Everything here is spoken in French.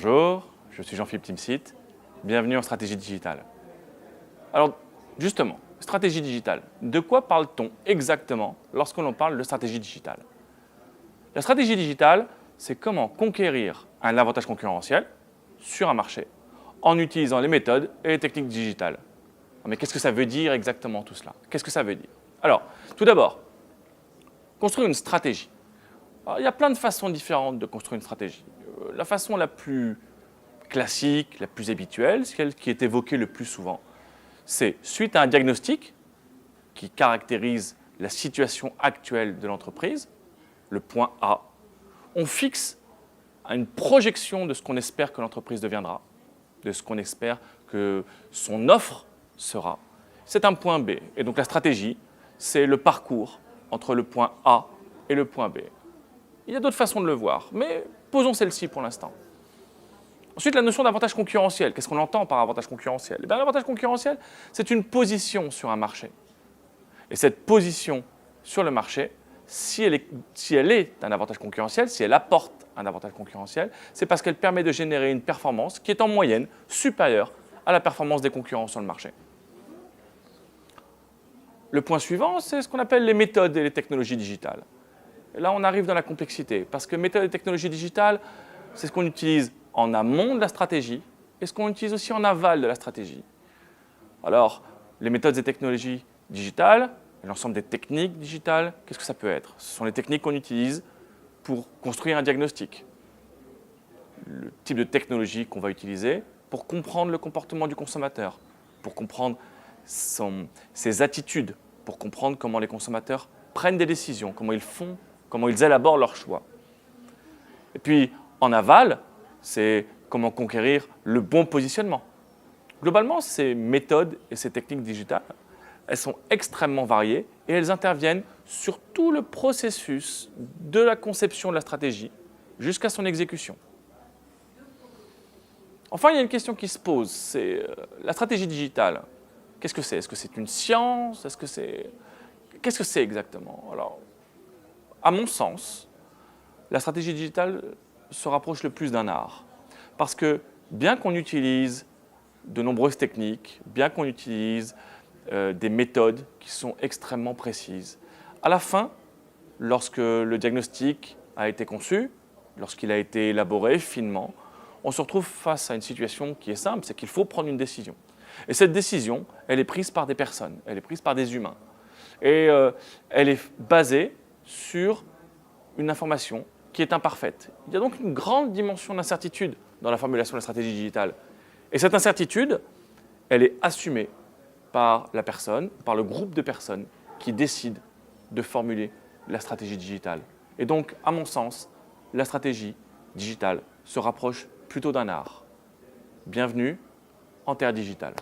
Bonjour, je suis Jean-Philippe Timsit, bienvenue en stratégie digitale. Alors justement, stratégie digitale, de quoi parle-t-on exactement lorsque l'on parle de stratégie digitale? La stratégie digitale, c'est comment conquérir un avantage concurrentiel sur un marché en utilisant les méthodes et les techniques digitales. Mais qu'est-ce que ça veut dire exactement tout cela? Qu'est-ce que ça veut dire? Alors, tout d'abord, construire une stratégie. Alors, il y a plein de façons différentes de construire une stratégie. La façon la plus classique, la plus habituelle, celle qui est évoquée le plus souvent, c'est suite à un diagnostic qui caractérise la situation actuelle de l'entreprise, le point A, on fixe une projection de ce qu'on espère que l'entreprise deviendra, de ce qu'on espère que son offre sera. C'est un point B. Et donc la stratégie, c'est le parcours entre le point A et le point B. Il y a d'autres façons de le voir, mais posons celle-ci pour l'instant. Ensuite, la notion d'avantage concurrentiel. Qu'est-ce qu'on entend par avantage concurrentiel? L'avantage concurrentiel, c'est une position sur un marché. Et cette position sur le marché, si elle est un avantage concurrentiel, si elle apporte un avantage concurrentiel, c'est parce qu'elle permet de générer une performance qui est en moyenne supérieure à la performance des concurrents sur le marché. Le point suivant, c'est ce qu'on appelle les méthodes et les technologies digitales. Et là, on arrive dans la complexité, parce que méthodes et technologies digitales, c'est ce qu'on utilise en amont de la stratégie et ce qu'on utilise aussi en aval de la stratégie. Alors, les méthodes et technologies digitales, l'ensemble des techniques digitales, qu'est-ce que ça peut être? Ce sont les techniques qu'on utilise pour construire un diagnostic. Le type de technologie qu'on va utiliser pour comprendre le comportement du consommateur, pour comprendre ses attitudes, pour comprendre comment les consommateurs prennent des décisions, comment ils font, comment ils élaborent leurs choix. Et puis, en aval, c'est comment conquérir le bon positionnement. Globalement, ces méthodes et ces techniques digitales, elles sont extrêmement variées et elles interviennent sur tout le processus de la conception de la stratégie jusqu'à son exécution. Enfin, il y a une question qui se pose, c'est la stratégie digitale. Qu'est-ce que c'est? Est-ce que c'est une science? Qu'est-ce que c'est exactement? Alors, à mon sens, la stratégie digitale se rapproche le plus d'un art. Parce que bien qu'on utilise de nombreuses techniques, bien qu'on utilise des méthodes qui sont extrêmement précises, à la fin, lorsque le diagnostic a été conçu, lorsqu'il a été élaboré finement, on se retrouve face à une situation qui est simple, c'est qu'il faut prendre une décision. Et cette décision, elle est prise par des personnes, elle est prise par des humains. Et elle est basée sur une information qui est imparfaite. Il y a donc une grande dimension d'incertitude dans la formulation de la stratégie digitale. Et cette incertitude, elle est assumée par la personne, par le groupe de personnes qui décident de formuler la stratégie digitale. Et donc, à mon sens, la stratégie digitale se rapproche plutôt d'un art. Bienvenue en Terre digitale.